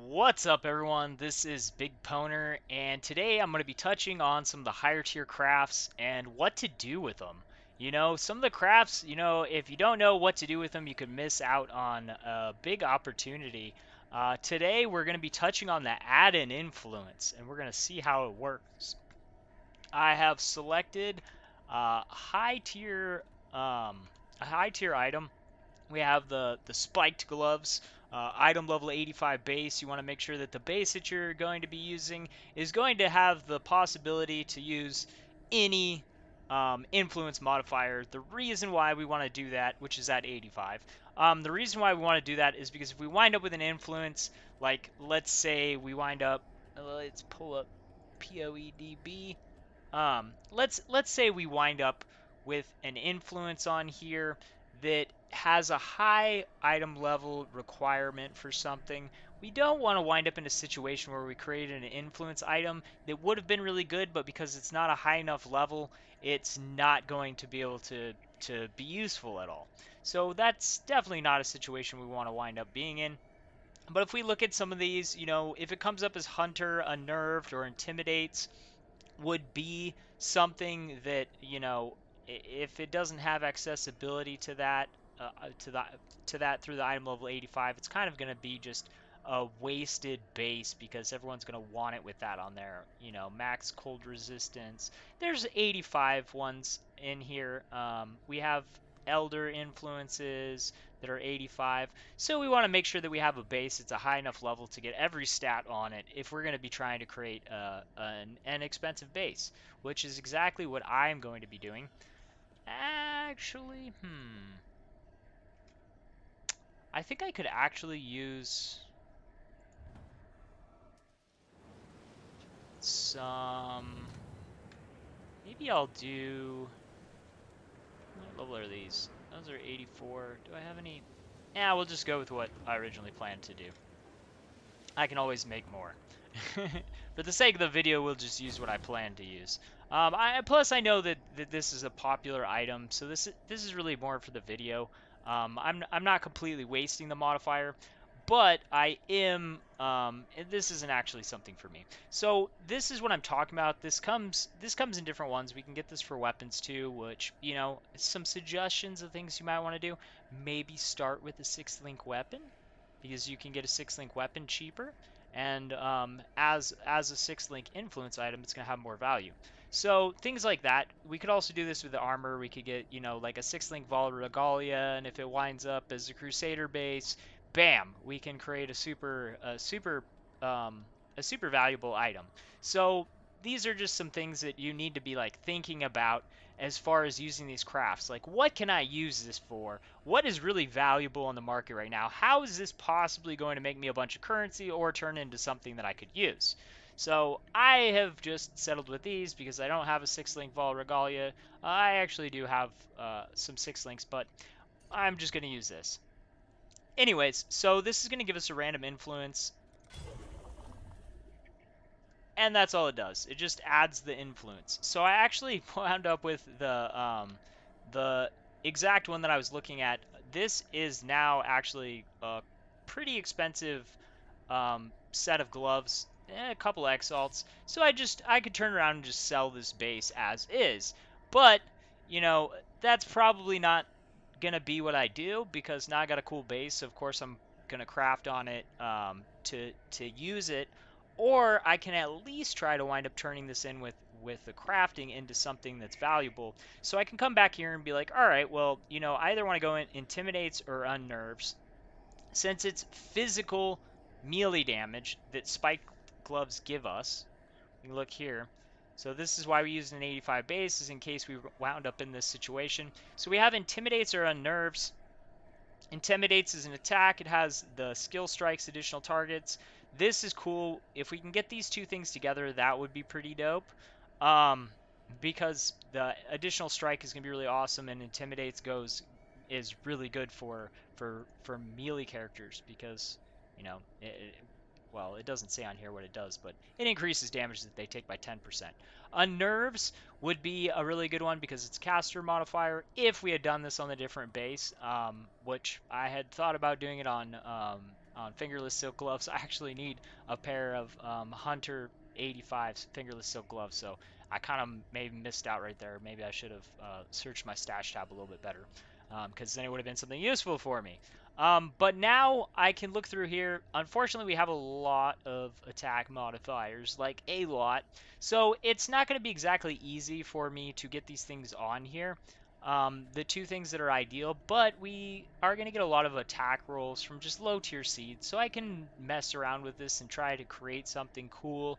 What's up, everyone? This is BigPowner, and today I'm going to be touching on some of the higher tier crafts and what to do with them. Some of the crafts, if you don't know what to do with them, you could miss out on a big opportunity. Today we're going to be touching on the add-in influence, and we're going to see how it works. I have selected high tier, um, a high tier item. We have the spiked gloves, item level 85 base. You want to make sure that the base that you're going to be using is going to have the possibility to use any influence modifier. The reason why we want to do that, which is at 85, the reason why we want to do that is because if we wind up with an influence, like let's say we wind up, let's pull up POEDB. Let's say we wind up with an influence on here that has a high item level requirement for something. We don't want to wind up in a situation where we created an influence item that would have been really good, but because it's not a high enough level, it's not going to be able to be useful at all. So that's definitely not a situation we want to wind up being in. But if we look at some of these, if it comes up as Hunter, Unnerved, or Intimidates, would be something that if it doesn't have accessibility to that to that through the item level 85, it's kind of going to be just a wasted base because everyone's going to want it with that on there. Max cold resistance. There's 85 ones in here. We have elder influences that are 85. So we want to make sure that we have a base that's a high enough level to get every stat on it if we're going to be trying to create an expensive base, which is exactly what I'm going to be doing. Actually, I think I could actually use some. Maybe I'll do. What level are these? Those are 84. Do I have any? Yeah, we'll just go with what I originally planned to do. I can always make more. For the sake of the video, we'll just use what I plan to use. Plus I know that this is a popular item, so this is really more for the video. I'm not completely wasting the modifier, but I am. This isn't actually something for me. So this is what I'm talking about. This comes in different ones. We can get this for weapons too, which some suggestions of things you might want to do. Maybe start with a 6-link weapon because you can get a 6-link weapon cheaper, and as a 6-link influence item, it's going to have more value. So things like that. We could also do this with the armor. We could get like a 6-link Vol Regalia, and if it winds up as a Crusader base, bam, we can create um, a super valuable item. So these are just some things that you need to be like thinking about as far as using these crafts. Like, what can I use this for? What is really valuable on the market right now? How is this possibly going to make me a bunch of currency or turn into something that I could use? So I have just settled with these because I don't have a 6-link Vol Regalia. I actually do have some 6-links, but I'm just going to use this. Anyways, so this is going to give us a random influence, and that's all it does. It just adds the influence. So I actually wound up with the exact one that I was looking at. This is now actually a pretty expensive set of gloves, a couple exalts. So I could turn around and just sell this base as is. But that's probably not gonna be what I do because now I got a cool base. So of course I'm gonna craft on it to use it, or I can at least try to wind up turning this in with the crafting into something that's valuable. So I can come back here and be like, all right, well, I either want to go in intimidates or unnerves. Since it's physical melee damage that spike gloves give us, you look here. So this is why we use an 85 base, is in case we wound up in this situation. So we have intimidates or unnerves. Intimidates is an attack. It has the skill strikes additional targets. This is cool. If we can get these two things together, that would be pretty dope. Um, because the additional strike is gonna be really awesome, and intimidates is really good for melee characters because well, it doesn't say on here what it does, but it increases damage that they take by 10%. Unnerves would be a really good one because it's caster modifier. If we had done this on a different base, which I had thought about doing it on on fingerless silk gloves. I actually need a pair of Hunter 85 fingerless silk gloves, so I kind of maybe missed out right there. Maybe I should have searched my stash tab a little bit better, because then it would have been something useful for me. But now I can look through here. Unfortunately, we have a lot of attack modifiers, like a lot. So it's not going to be exactly easy for me to get these things on here. The two things that are ideal, but we are going to get a lot of attack rolls from just low tier seeds, so I can mess around with this and try to create something cool.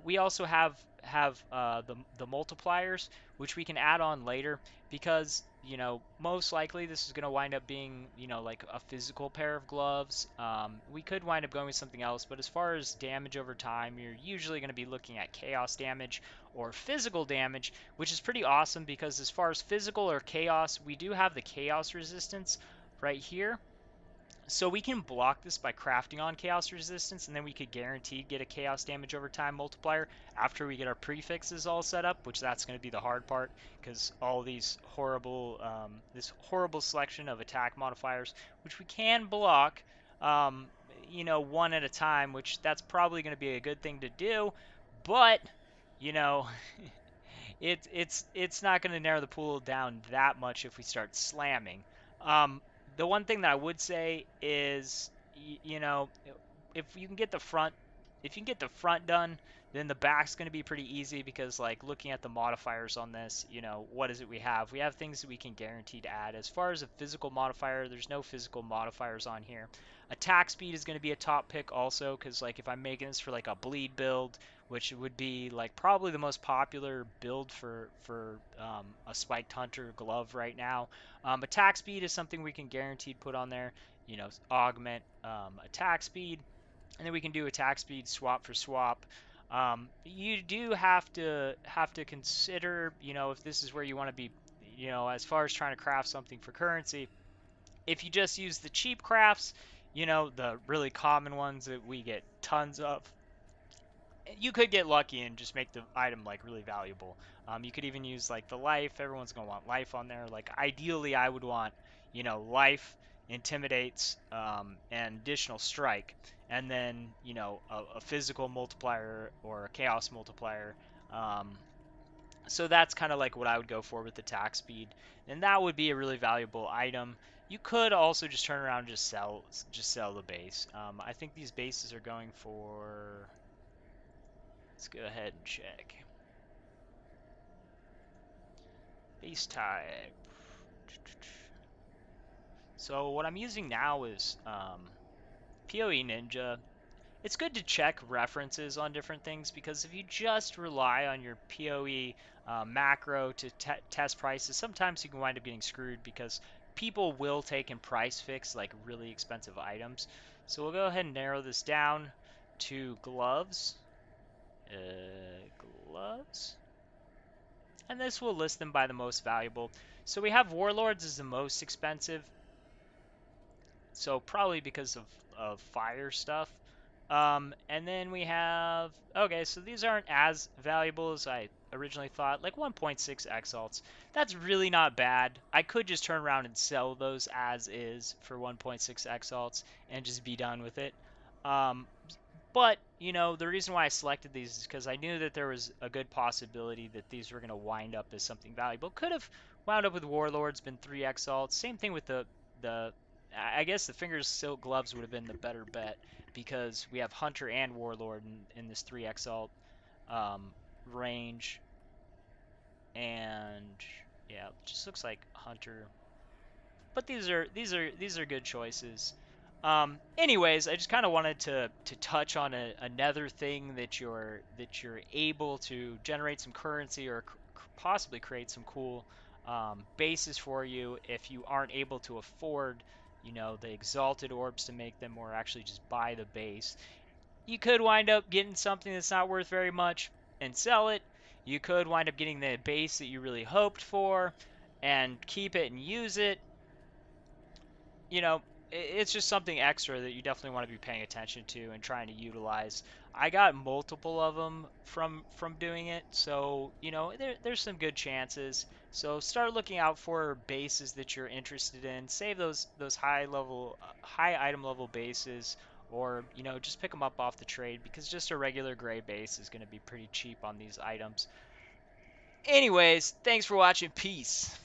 We also have the multipliers, which we can add on later because most likely this is going to wind up being like a physical pair of gloves. We could wind up going with something else, but as far as damage over time, you're usually going to be looking at chaos damage or physical damage, which is pretty awesome because as far as physical or chaos, we do have the chaos resistance right here. So we can block this by crafting on chaos resistance, and then we could guaranteed get a chaos damage over time multiplier after we get our prefixes all set up, which that's going to be the hard part because all these this horrible selection of attack modifiers, which we can block, um, one at a time, which that's probably going to be a good thing to do, but you know, it's not going to narrow the pool down that much if we start slamming. Um, the one thing that I would say is, if you can get the front, if you can get the front done, then the back's going to be pretty easy because, like, looking at the modifiers on this, what is it we have? We have things that we can guarantee to add. As far as a physical modifier, there's no physical modifiers on here. Attack speed is going to be a top pick also because, like, if I'm making this for like a bleed build, which would be like probably the most popular build for a spiked hunter glove right now. Attack speed is something we can guaranteed put on there. Augment attack speed, and then we can do attack speed swap for swap. You do have to consider, if this is where you want to be, as far as trying to craft something for currency. If you just use the cheap crafts, the really common ones that we get tons of, you could get lucky and just make the item like really valuable. You could even use like the life. Everyone's gonna want life on there. Like ideally, I would want life, intimidates, and additional strike, and then a physical multiplier or a chaos multiplier. Um, so that's kind of like what I would go for with attack speed, and that would be a really valuable item. You could also just turn around and just sell the base. I think these bases are going for. Let's go ahead and check. Base type. So what I'm using now is PoE Ninja. It's good to check references on different things because if you just rely on your PoE macro to test prices, sometimes you can wind up getting screwed because people will take and price fix like really expensive items. So we'll go ahead and narrow this down to gloves. Gloves. And this will list them by the most valuable. So we have Warlords as the most expensive, so probably because of fire stuff. And then we have, okay, so these aren't as valuable as I originally thought, like 1.6 exalts. That's really not bad. I could just turn around and sell those as is for 1.6 exalts and just be done with it. Um, but, the reason why I selected these is because I knew that there was a good possibility that these were going to wind up as something valuable. Could have wound up with Warlords, been 3 exalts. Same thing with the I guess the Fingers Silk Gloves would have been the better bet because we have Hunter and Warlord in this 3 exalt um, range. And yeah, it just looks like Hunter, but these are good choices. Anyways, I just kind of wanted to touch on another thing that you're able to generate some currency or possibly create some cool bases for you if you aren't able to afford the exalted orbs to make them or actually just buy the base. You could wind up getting something that's not worth very much and sell it. You could wind up getting the base that you really hoped for and keep it and use it. you know, it's just something extra that you definitely want to be paying attention to and trying to utilize. I got multiple of them from doing it, so there's some good chances. So start looking out for bases that you're interested in. Save those high item level bases, or just pick them up off the trade because just a regular gray base is going to be pretty cheap on these items. Anyways, thanks for watching. Peace.